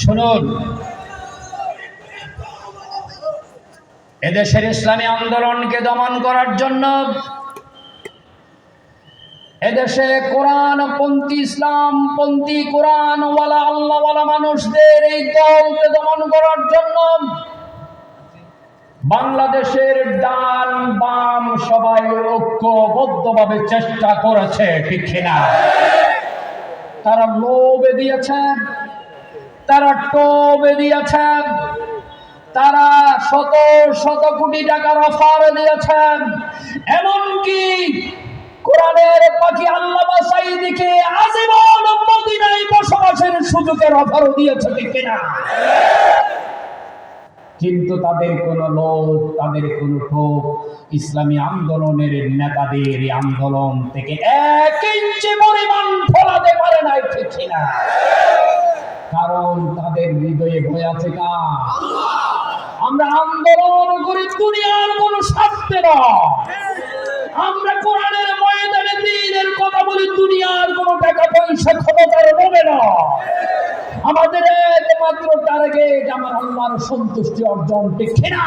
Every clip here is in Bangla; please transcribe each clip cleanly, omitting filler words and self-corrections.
শুনুন, এদেশের ইসলামী আন্দোলনকে দমন করার জন্য এদেশে কোরআনপন্থী, ইসলামপন্থী, কোরআনওয়ালা, আল্লাহওয়ালা মানুষদের এই দলকে দমন করার জন্য বাংলাদেশের ডান বাম সবাই ঐক্যবদ্ধভাবে চেষ্টা করেছে, ঠিক কিনা? তারা লোভে দিয়েছেন, তারা টোবে দিয়েছেন, তারা শত শত কোটি টাকার অফার দিয়েছেন, এমনকি কোরআনের পাখি আল্লামা সাঈদীকে আজীবন মদিনায় বসবাসের সুযোগের অফারও দিয়েছে, ঠিক কিনা? কিন্তু তাদের কোনো লোভ, তাদের কোনো টোপ ইসলামী আন্দোলনের নেতাদের এই আন্দোলন থেকে 1 ইঞ্চি পরিমাণ ফলাতে পারে নাই, ঠিক কিনা? কারণ তাদের হৃদয়ে ভয় আছে কার? আমরা আন্দোলন করি দুনিয়ার কোন স্বার্থে নয়, আমরা কোরআনের ময়দানে দ্বীনের কথা বলি দুনিয়ার কোন টাকা পয়সা ক্ষমতার লোভে নয়। আমাদের একমাত্র টার্গেট আমার আল্লাহর সন্তুষ্টি অর্জন, ঠিক কিনা?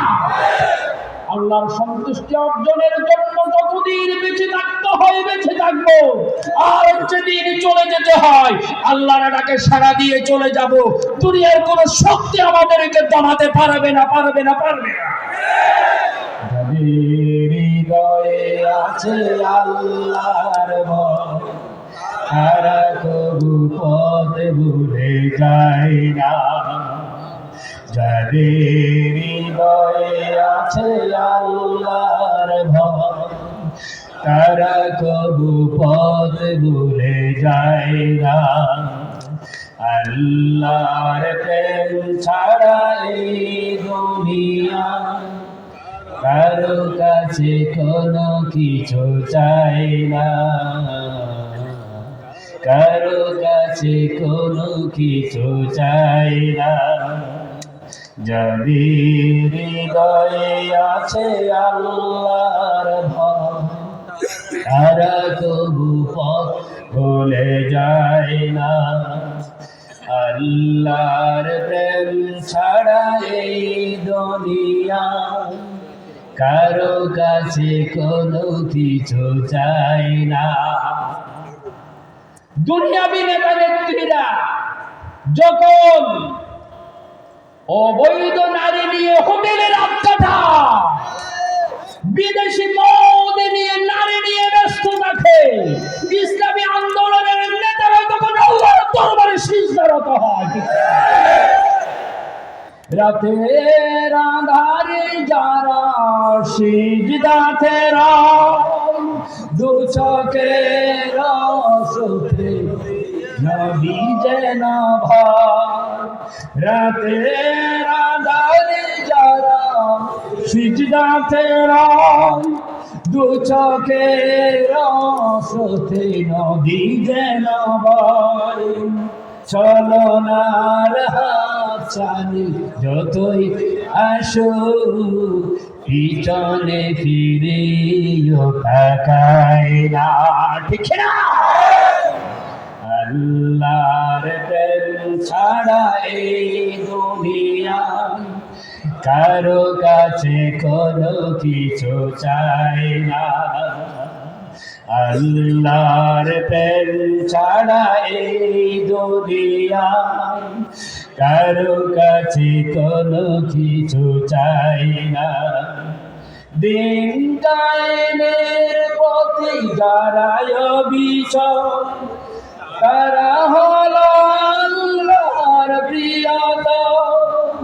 আল্লাহর সন্তুষ্টি অর্জনের জন্য যতদিন বেঁচে থাকতে হয় বেঁচে থাকবো, আর যেদিন চলে যেতে হয় আল্লাহর ডাকে সাড়া দিয়ে চলে যাব। দুনিয়ার কোন শক্তি আমাদেরকে দমাতে পারবে না, পারবে না, পারবে না। যাদের হৃদয়ে আছে আল্লাহর ভয়, তারা কবু পথ ভুলে যায় না। যাদের হৃদয়ে আছে আল্লাহর ভয়, তারা কবু পথ ভুলে যায় না। আল্লাহর প্রেম ছাড়া এই দুনিয়া কারো কাছে কোনো কিছু চাই না, কারো কাছে কোনো কিছু চাই না। যাদের হৃদয়ে আছে আল্লাহর ভয়, তারা কবু পথ ভুলে যায় না। আল্লাহর প্রেম ছাড়া এই দুনিয়া কারো কাছে কোনো কিছু চাই না। দুনিয়াবী নেতা নেত্রীরা যখন অবৈধ নারী নিয়ে হোটেলে রাত কাটায়, বিদেশি মদ নিয়ে নারী নিয়ে ব্যস্ত থাকে, ইসলামী আন্দোলনের নেতারা তখন আল্লাহর দরবারে সিজদারত হয়। রাতের আঁধারে যারা সিজদাতে রয়, দু চোখের আঁসুতে নবী যেন ভয়। রাতের আঁধারে যারা সিজদাতে রয়, দু চোখের আঁসুতে নবী যেন ভয়। চলনার হাত চালি যতই আসো, পিছনে ফিরেও তাকায় না, ঠিক না? আল্লাহর প্রেম ছাড়া এই দুনিয়া কারো কাছে কোনো কিছু চাই না। আল্লাহর প্রেম ছাড়া এই দুনিয়া কারো কাছে কোনো কিছু চাই না। দিন কায়েমের পথে যারা অবিচল, তারা হলো আল্লাহর প্রিয়তম।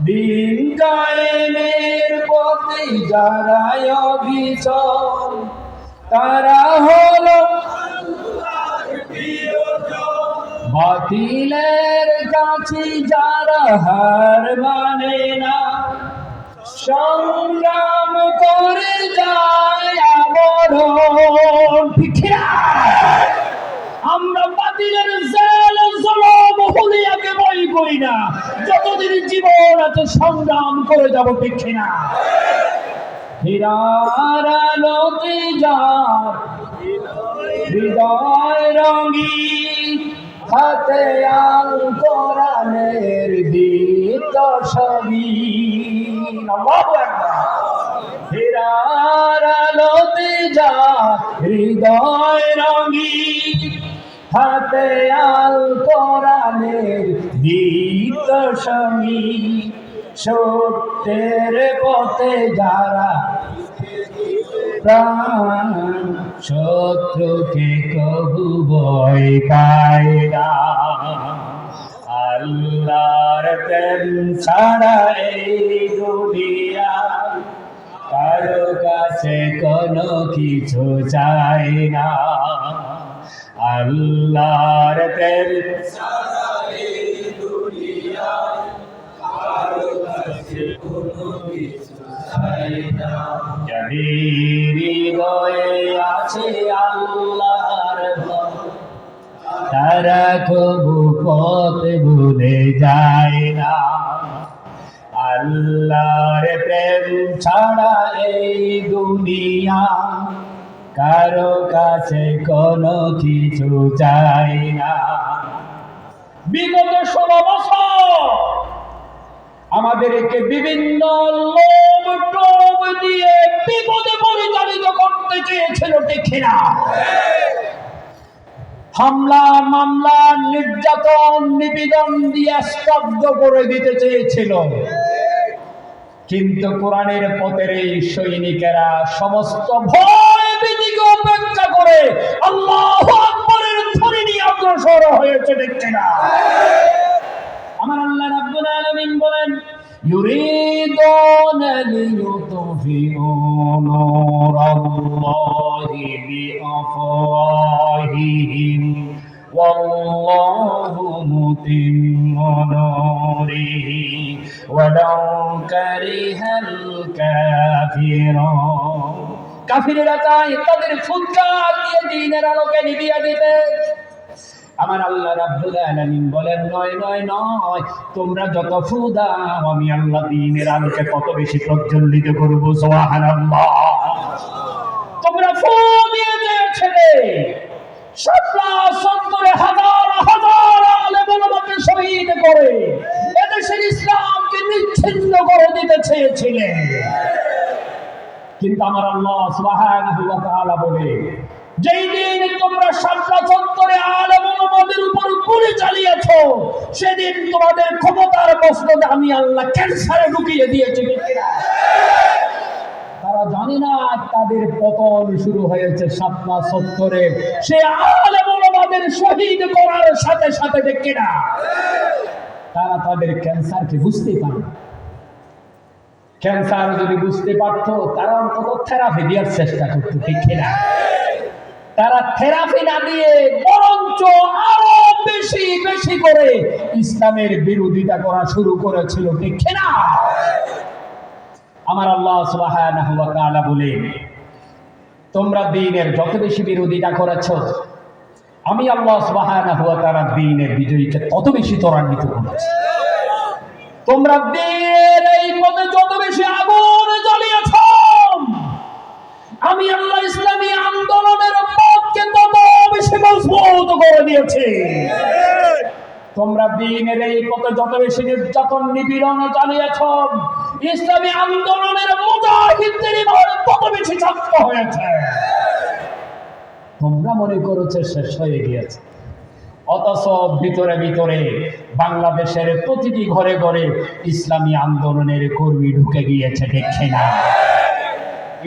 দিন কায়েমের পথে যারা অবিচল, তারা হলো বাতিলের কাছে যারা হার মানে না, সংগ্রাম করে যায় আমরণ, ঠিক না? আমরা বাতিলের জেল জুলুম হুলিয়াকে ভয় করি না, যতদিন জীবন আছে সংগ্রাম করে যাব, ঠিক না? হীরার আলোতে যার হৃদয় রঙিন, হাতে আল কোরআনের দীপ্ত ছবি। আল্লাহু আকবার। হীরার আলোতে যা হৃদয় রঙিন, হাতে আল কোরআনের দীপ্ত ছবি। সত্যের পথে যারা প্রাণ, শত্রুকে কবু ভয় পায় না। আল্লাহর প্রেম ছাড়া এই দুনিয়া কারো কাছে কোনো কিছু চাই না। আল্লাহর প্রেম ছাড়া এই দুনিয়া কারো কাছে কোনো কিছু চাই না। যাদের হৃদয়ে আছে আল্লাহর ভয়, তারা কবু পথ ভুলে যায় না। আল্লাহর প্রেম ছাড়া এই দুনিয়া কারো কাছে কোনো কিছু চাই না। বিগত 16 বছর আমাদেরকে বিভিন্ন লোভ টোভ দিয়ে বিপদে পরিচালিত করতে চেয়েছিল, ঠিক না? হামলা মামলা নির্যাতন নিপীড়ন দিয়ে স্তব্ধ করে দিতে চেয়েছিল। কিন্তু কোরআনের পথের এই সৈনিকেরা সমস্ত ভয় ভীতিকে উপেক্ষা করে আল্লাহু আকবারের ধ্বনি নিয়ে অগ্রসর হয়েছে, ঠিক না? আমার আল্লাহ রাব্বুল আলামিন বলেন, ইউরিদুনা লিইউতফিউ নূরাল্লাহি বিআফওয়াহিহিম ওয়াল্লাহু মুতিম্মু নূরিহি ওয়ালাউ কারিহাল কাফিরুন। কাফিররা চায় তাদের ফুৎকার দিয়ে দ্বীনের আলোকে নিভিয়ে দিতে। আমার আল্লাহ রাব্বুল আলামিন বলেন, নয় নয় নয়, তোমরা যত ফু দাও আমি আল্লাহ দ্বীনের আলোকে কত বেশি প্রজ্বলিত করব। সুবহানাল্লাহ। তোমরা ফু দিয়ে দিয়েছিলে, শাপলা সত্তরে হাজার হাজার আলেম ওলামাকে শহীদ করে এদেশের ইসলামকে নিচ্ছিন্ন করে দিতে চেয়েছিলে। কিন্তু আমার আল্লাহ সুবহানাহু ওয়া তাআলা বলে, যেই দিন তোমরা শাপলা চত্বরে আলেম ওলামাদের উপর গুলি চালিয়েছো, সেদিন তোমাদের ক্ষমতার মসনদে আমি আল্লাহ ক্যান্সারে ঢুকিয়ে দিয়েছি, ঠিক না? তারা জানে না তাদের পতন শুরু হয়েছে শাপলা চত্বরে সে আলেম ওলামাদের শহীদ করার সাথে সাথে, ঠিক না? তারা তাদের ক্যান্সারকে বুঝতেই পারে না। ক্যান্সার যদি বুঝতে পারতো তারা অন্তত থেরাপি দেওয়ার চেষ্টা করতো, ঠিক না? তারা থেরাপি না দিয়ে বরঞ্চ আরো বেশি বেশি করে ইসলামের বিরোধিতা করা শুরু করেছিল, ঠিক না? আমার আল্লাহ সুবহানাহু ওয়া তাআলা বলেন, তোমরা দ্বীনের যত বেশি বিরোধিতা করেছো আমি আল্লাহ সুবহানাহু ওয়া তাআলা দ্বীনের বিজয়ীকে তত বেশি ত্বরান্বিত করেছি। তোমরা দ্বীনের এই পথে যত বেশি আগুন জ্বালিয়েছো আমি আল্লাহ ইসলামী আন্দোলনের পথকে তত বেশি মজবুত করে দিয়েছি। তোমরা দ্বীনের এই পথে যত বেশি নির্যাতন নিপীড়ন চালিয়েছ ইসলামী আন্দোলনের মুজাহিদদের ইমান তত বেশি শক্ত হয়েছে। তোমরা মনে করেছো শেষ হয়ে গিয়েছে, অথচ ভিতরে ভিতরে বাংলাদেশের প্রতিটি ঘরে ঘরে ইসলামী আন্দোলনের কর্মী ঢুকে গিয়েছে, দেখছে না?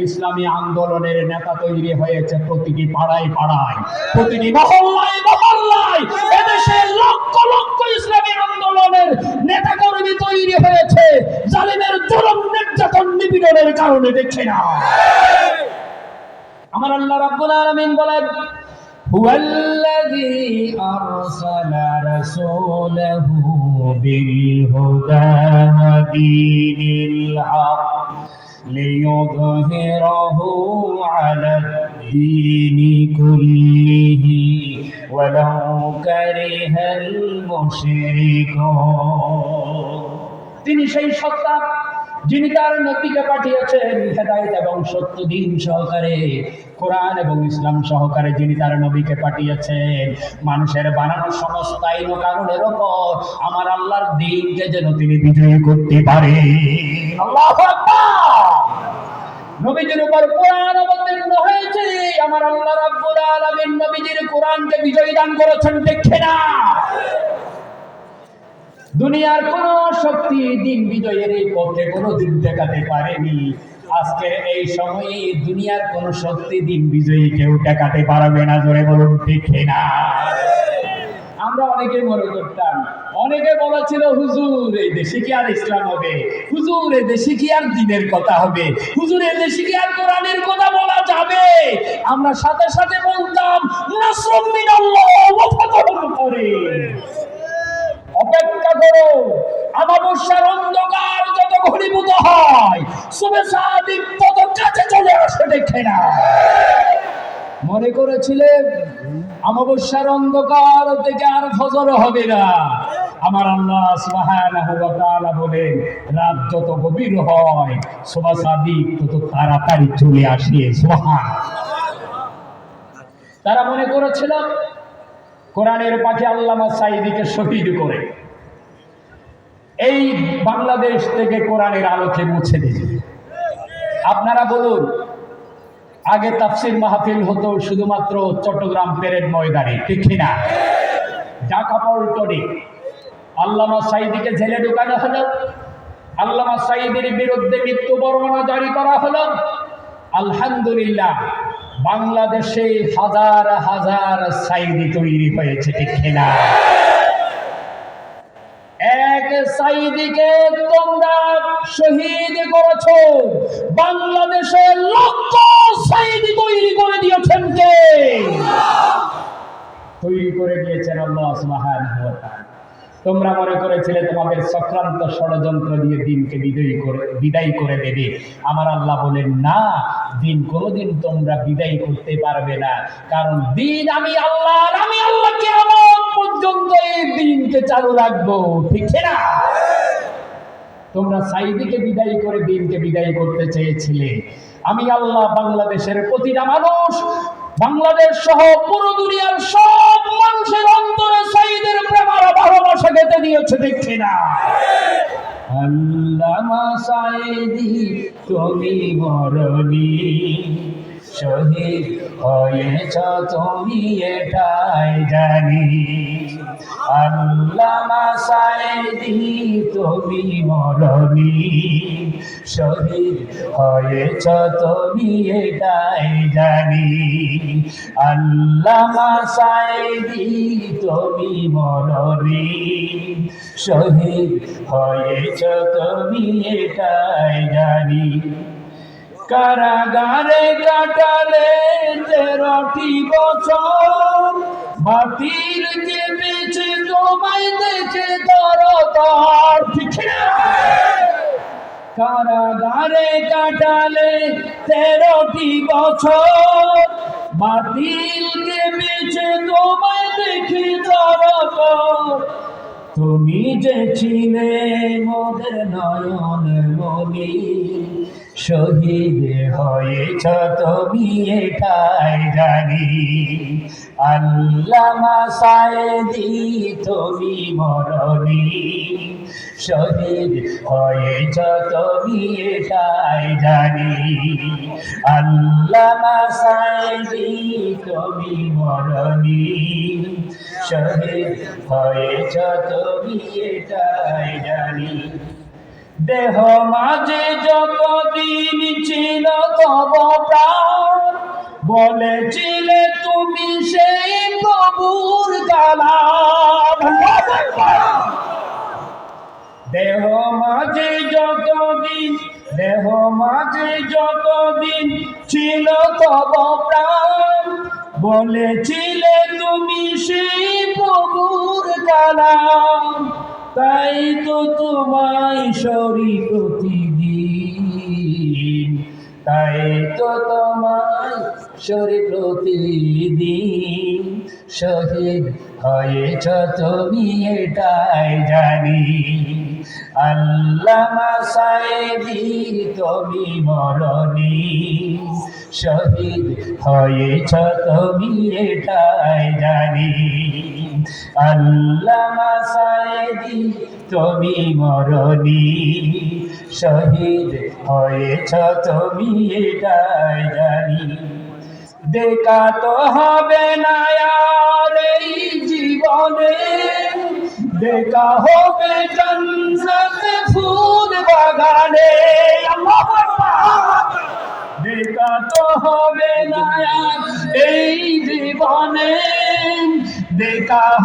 ইসলামী আন্দোলনের নেতা তৈরি হয়েছে প্রতিটি পাড়ায় পাড়ায়, প্রতিটি মহল্লায় মহল্লায়। এদেশে লক্ষ লক্ষ ইসলামী আন্দোলনের নেতা কর্মী তৈরি হয়েছে জালিমের জুলুম নির্যাতন নিপীড়নের কারণে, দেখছে না? আমার আল্লাহ রাব্বুল আলামিন বলেন, হুয়াল্লাযী আরসালা রাসূলাহু বিল হুদা ওয়া দীনিল হক লিইয়ুযহিরাহু আলাদ-দীনি কুল্লিহি ওয়ালাউ কারিহাল মুশরিকুন। তিনি সেই সত্তা যিনি তার নবীকে পাঠিয়েছেন হেদায়েত এবং সত্য দিন সহকারে, কোরআন এবং ইসলাম সহকারে, যিনি তার নবীকে পাঠিয়েছেন মানুষের বানানো সমস্ত আইন ও কানুনের ওপর আমার আল্লাহর দ্বীনকে যেন তিনি বিজয়ী করতে পারে। আল্লাহু আকবার। নবীজির উপর কোরআন অবতীর্ণ হয়েছে, আমার আল্লাহ রাব্বুল আলামিন নবীজির কোরআনকে বিজয় দান করেছেন, দেখে না দুনিয়ার কোন শক্তি দিন বিজয়ের এই পথে কোনোদিন ঠেকাতে পারেনি। আজকের এই সময়ে দুনিয়ার কোন শক্তি দিন বিজয়ী কেউ ঠেকাতে পারবে না, জোরে বলুন দেখে না। আমরা অনেকে মনে করতাম, অনেকে বলেছিল হুজুর এই দেশে কি আর ইসলাম হবে, হুজুর এই দেশে কি আর দ্বীনের কথা হবে, হুজুর এই দেশে কি আর কোরআনের কথা বলা যাবে। আমরা সাথে সাথে বলতাম নাসরুম মিনাল্লাহ ওয়া ফাতহুন করিম। অপেক্ষা করো, আমাবস্যার অন্ধকার যত ঘনীভূত হয় শুভে সাদিক তত কাছে চলে আসে, দেখে না। মনে করেছিলেন আমাবস্যার অন্ধকার থেকে আর ফজর হবে না, আমার আল্লাহ সুবহানাহু ওয়া তাআলা বলেন রাত যত গভীর হয় শুভ সাদিক তত তাড়াতাড়ি চলে আসে। সুবহান। তারা মনে করেছিল কোরআনের পাখি আল্লামা সাঈদীকে শহীদ করে এই বাংলাদেশ থেকে কোরআনের আলোকে মুছে দিবে। আপনারা বলুন, আগে তাফসীর মাহফিল হতো শুধুমাত্র চট্টগ্রাম প্যারেড ময়দানে, ঠিক না? ঢাকা পল্টনে আল্লামা সাঈদীকে জেলে ঢোকানো হলো, আল্লামা সাঈদীর বিরুদ্ধে মৃত্যু পরোয়ানা জারি করা হলো। আলহামদুলিল্লাহ, বাংলাদেশে হাজার হাজার সাঈদী তৈরি হয়েছে, ঠিক না? এক সাঈদীকে তোমরা শহীদ করেছো, বাংলাদেশে লক্ষ সাঈদী তৈরি করে দিয়েছেন কে? তৈরি করে দিয়েছেন আল্লাহ সুবহানাহু ওয়া তাআলা। তোমরা মনে করেছিলে তোমাদের চক্রান্ত ষড়যন্ত্র দিয়ে দিনকে বিদায় করে দেবে। আমার আল্লাহ বলেন না, দিন কোনোদিন তোমরা বিদায় করতে পারবে না, কারণ দিন আমি আল্লাহ, আমি আল্লাহ কিয়ামত পর্যন্ত এই দিনকে চালু রাখবো, ঠিক না? তোমরা সাঈদীকে বিদায় করে দিনকে বিদায় করতে চেয়েছিলে, আমি আল্লাহ বাংলাদেশের প্রতিটা মানুষ, বাংলাদেশ সহ পুরো দুনিয়ার সব মানুষের অন্তরে সাঈদের প্রেম আর ভালোবাসা গেঁথে দিয়েছে, দেখছি না? আল্লামা সাঈদী তুমি মরণি, শহীদ হয়েছ তুমি এটাই জানি। আল্লামা সাঈদী তুমি মরণি, শহীদ হয়েছ তুমি এটাই জানি। আল্লামা সাঈদী তুমি মরণি, শহীদ হয়েছ তুমি এটাই জানি। কারাগারে কাটালে 13টি বছর, মাটির কেঁপেছে তোমায় দেখে তরতর, ঠিক না? কারাগারে কাটালে 13টি বছর, মাটির কেঁপেছে তোমায় দেখে তরতর। তুমি যে ছিলে মোদের নয়ন মনি, শহীদ হয়েছ তুমি এটাই জানি। আল্লামা সাঈদী তুমি মরণি, শহীদ হয়েছ তুমি এটাই জানি। আল্লামা সাঈদী তুমি মরণি, শহীদ হয়েছ তুমি এটাই জানি। দেহ মাঝে যতদিন ছিল তব প্রাণ, বলেছিলে তুমি সেই প্রভুর কালাম। দেহ মাঝে যতদিন, দেহ মাঝে যতদিন ছিল তব প্রাণ, বলেছিলে তুমি সেই প্রভুর কালাম। তাই তো তোমায় সরি প্রতিদিন, তাই তো তোমায় সরি প্রতিদিন, শহীদ হয়েছ তুমি এটাই জানি। আল্লামা সাইদি তুমি মরণি শহীদ হয়েছ তুমি এটাই জানি আল্লামা সাইদি তুমি মরণি শহীদ হয়েছ তুমি এটাই জানি দেখা তো হবে না আর এই জীবনে দেখা হবে জান্নাতে ফুল বাগানে আল্লাহু আকবার দেখা তো হবে না আর এই জীবনে দেখা